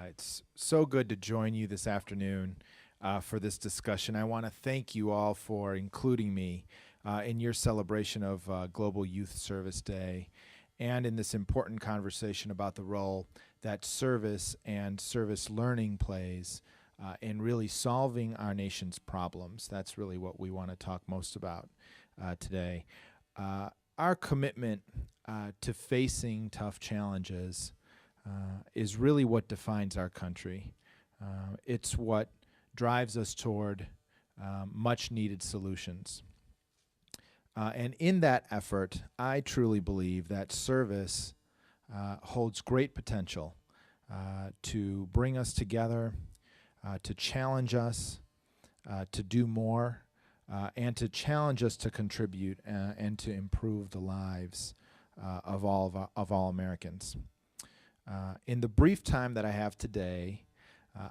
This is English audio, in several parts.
It's so good to join you this afternoon for this discussion. I want to thank you all for including me in your celebration of Global Youth Service Day and in this important conversation about the role that service and service learning plays in really solving our nation's problems. That's really what we want to talk most about today. Our commitment to facing tough challenges is really what defines our country. It's what drives us toward much needed solutions. And in that effort, I truly believe that service holds great potential to bring us together, to challenge us, to do more, and to challenge us to contribute and to improve the lives of all Americans. In the brief time that I have today,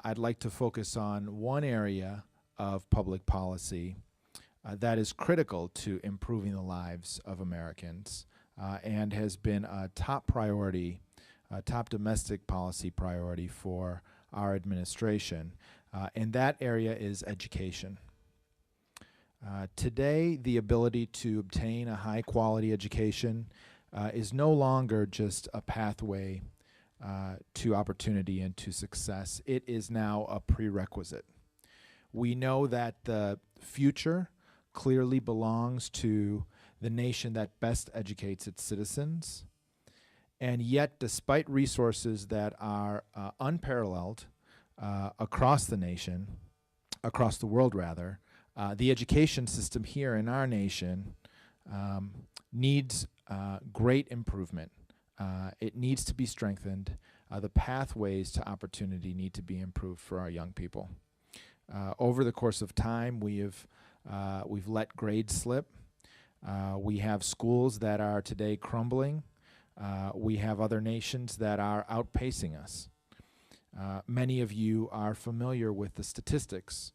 I'd like to focus on one area of public policy that is critical to improving the lives of Americans and has been a top priority, a top domestic policy priority for our administration, and that area is education. Today, the ability to obtain a high-quality education is no longer just a pathway to opportunity and to success. It is now a prerequisite. We know that the future clearly belongs to the nation that best educates its citizens. And yet, despite resources that are unparalleled across the nation, across the world rather, the education system here in our nation needs great improvement. It needs to be strengthened. The pathways to opportunity need to be improved for our young people. Over the course of time, we've let grades slip. We have schools that are today crumbling. We have other nations that are outpacing us. Many of you are familiar with the statistics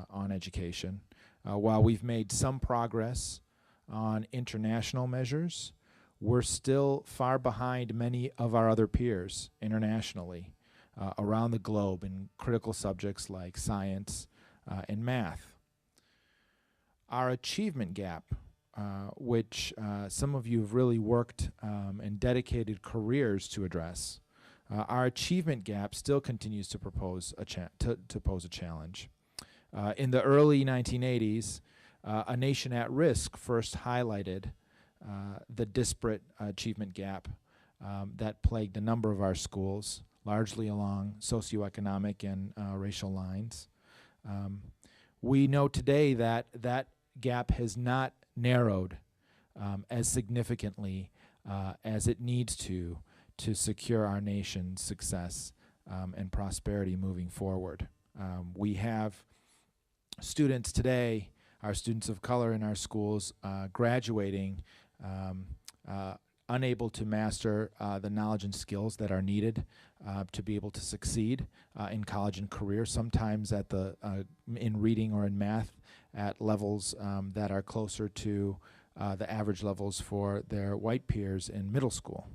on education. While we've made some progress on international measures, we're still far behind many of our other peers internationally around the globe in critical subjects like science and math. Our achievement gap, which some of you have really worked and dedicated careers to address, our achievement gap still continues to pose a challenge. In the early 1980s, A Nation at Risk first highlighted the disparate achievement gap that plagued a number of our schools, largely along socioeconomic and racial lines. We know today that that gap has not narrowed as significantly as it needs to secure our nation's success and prosperity moving forward. We have students today, our students of color in our schools, graduating unable to master the knowledge and skills that are needed to be able to succeed in college and career, sometimes at in reading or in math at levels that are closer to the average levels for their white peers in middle school.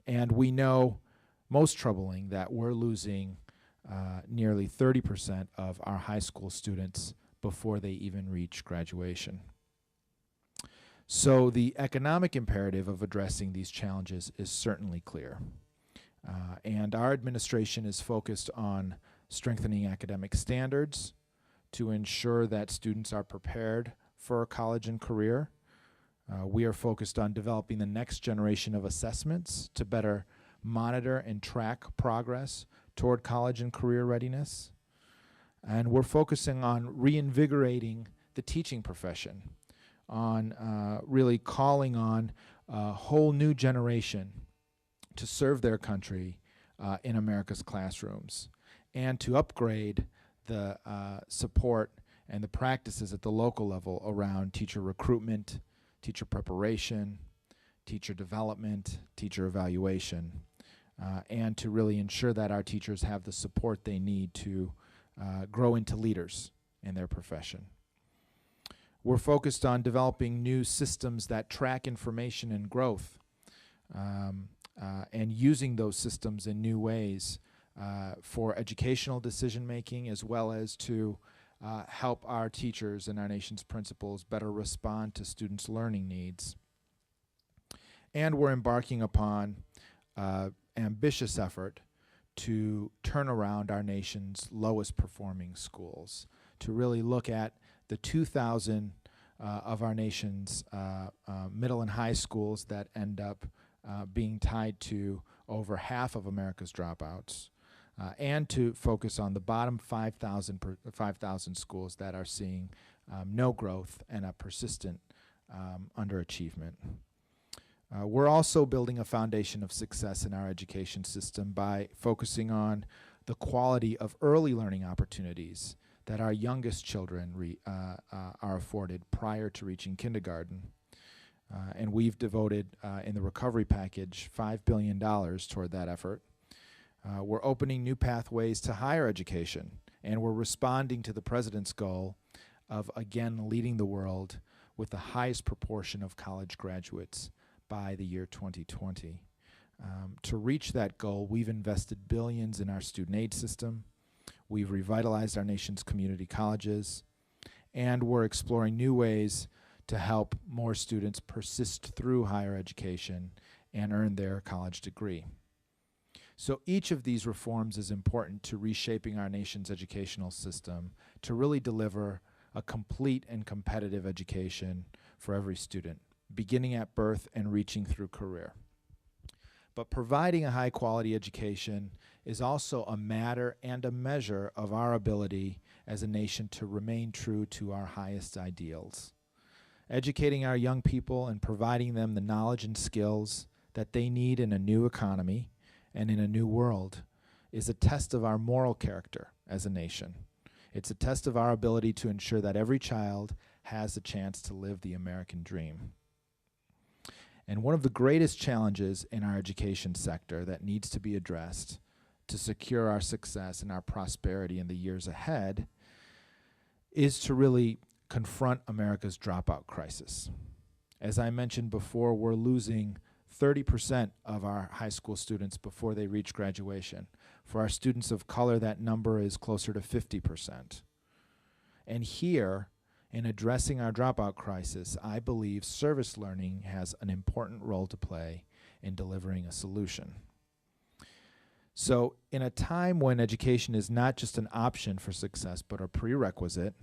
And we know, most troubling, that we're losing nearly 30% of our high school students before they even reach graduation. So the economic imperative of addressing these challenges is certainly clear. And our administration is focused on strengthening academic standards to ensure that students are prepared for college and career. We are focused on developing the next generation of assessments to better monitor and track progress toward college and career readiness. And we're focusing on reinvigorating the teaching profession, on really calling on a whole new generation to serve their country in America's classrooms, and to upgrade the support and the practices at the local level around teacher recruitment, teacher preparation, teacher development, teacher evaluation, and to really ensure that our teachers have the support they need to grow into leaders in their profession. We're focused on developing new systems that track information and growth, and using those systems in new ways for educational decision-making, as well as to help our teachers and our nation's principals better respond to students' learning needs. And we're embarking upon ambitious effort to turn around our nation's lowest performing schools, to really look at the 2,000 of our nation's middle and high schools that end up being tied to over half of America's dropouts, and to focus on the bottom 5,000 schools that are seeing no growth and a persistent underachievement. We're also building a foundation of success in our education system by focusing on the quality of early learning opportunities that our youngest children are afforded prior to reaching kindergarten. And we've devoted, in the recovery package, $5 billion toward that effort. We're opening new pathways to higher education, and we're responding to the President's goal of, again, leading the world with the highest proportion of college graduates by the year 2020. To reach that goal, we've invested billions in our student aid system, we've revitalized our nation's community colleges, and we're exploring new ways to help more students persist through higher education and earn their college degree. So each of these reforms is important to reshaping our nation's educational system to really deliver a complete and competitive education for every student, beginning at birth and reaching through career. But providing a high-quality education is also a matter and a measure of our ability as a nation to remain true to our highest ideals. Educating our young people and providing them the knowledge and skills that they need in a new economy and in a new world is a test of our moral character as a nation. It's a test of our ability to ensure that every child has a chance to live the American dream. And one of the greatest challenges in our education sector that needs to be addressed to secure our success and our prosperity in the years ahead is to really confront America's dropout crisis. As I mentioned before, we're losing 30% of our high school students before they reach graduation. For our students of color, that number is closer to 50%. And here, in addressing our dropout crisis, I believe service learning has an important role to play in delivering a solution. So, in a time when education is not just an option for success, but a prerequisite,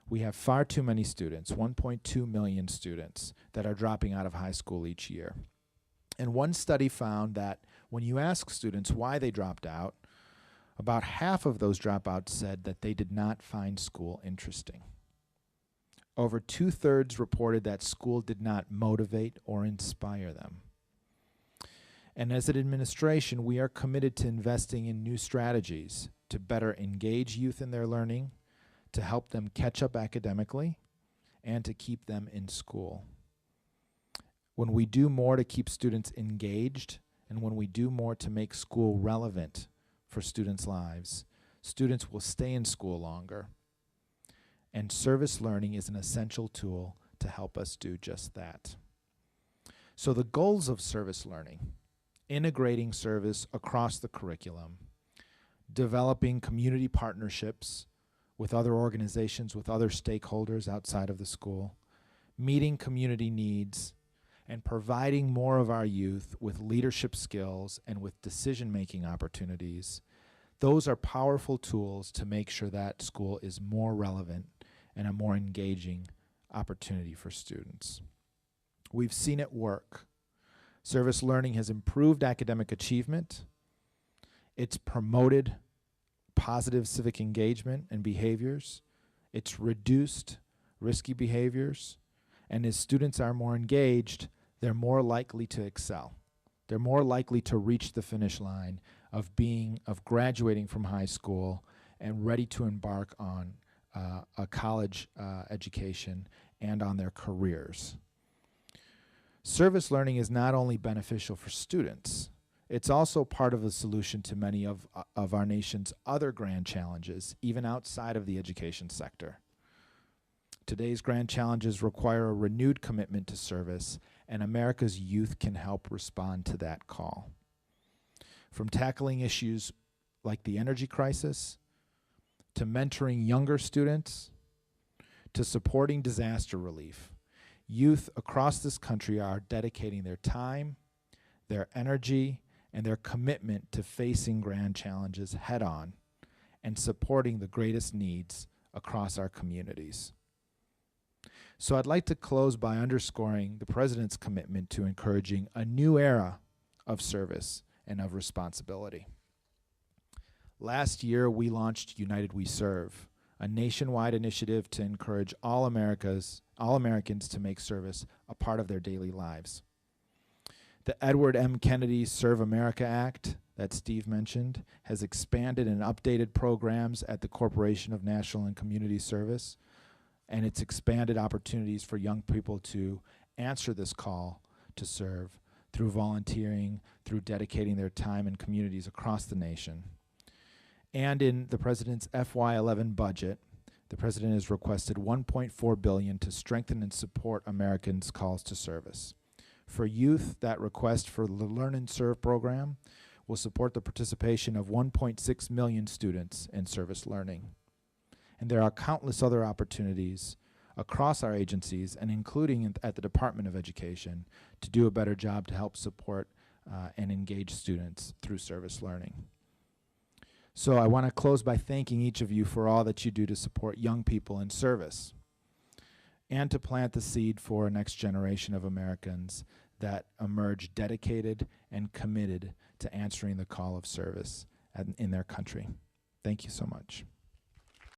we have far too many students, 1.2 million students, that are dropping out of high school each year. And one study found that when you ask students why they dropped out, about half of those dropouts said that they did not find school interesting. Over 2/3 reported that school did not motivate or inspire them. And as an administration, we are committed to investing in new strategies to better engage youth in their learning, to help them catch up academically, and to keep them in school. When we do more to keep students engaged, and when we do more to make school relevant for students' lives, students will stay in school longer. And service learning is an essential tool to help us do just that. So the goals of service learning: integrating service across the curriculum, developing community partnerships with other organizations, with other stakeholders outside of the school, meeting community needs, and providing more of our youth with leadership skills and with decision-making opportunities. Those are powerful tools to make sure that school is more relevant and a more engaging opportunity for students. We've seen it work. Service learning has improved academic achievement. It's promoted positive civic engagement and behaviors. It's reduced risky behaviors. And as students are more engaged, they're more likely to excel. They're more likely to reach the finish line of graduating from high school and ready to embark on a college education and on their careers. Service learning is not only beneficial for students, it's also part of the solution to many of our nation's other grand challenges, even outside of the education sector. Today's grand challenges require a renewed commitment to service, and America's youth can help respond to that call. From tackling issues like the energy crisis, to mentoring younger students, to supporting disaster relief. Youth across this country are dedicating their time, their energy, and their commitment to facing grand challenges head on and supporting the greatest needs across our communities. So I'd like to close by underscoring the President's commitment to encouraging a new era of service and of responsibility. Last year, we launched United We Serve, a nationwide initiative to encourage all Americans to make service a part of their daily lives. The Edward M. Kennedy Serve America Act that Steve mentioned has expanded and updated programs at the Corporation of National and Community Service, and it's expanded opportunities for young people to answer this call to serve through volunteering, through dedicating their time in communities across the nation. And in the President's FY11 budget, the President has requested $1.4 billion to strengthen and support Americans' calls to service. For youth, that request for the Learn and Serve program will support the participation of 1.6 million students in service learning. And there are countless other opportunities across our agencies, and including at the Department of Education, to do a better job to help support and engage students through service learning. So I want to close by thanking each of you for all that you do to support young people in service and to plant the seed for a next generation of Americans that emerge dedicated and committed to answering the call of service in their country. Thank you so much.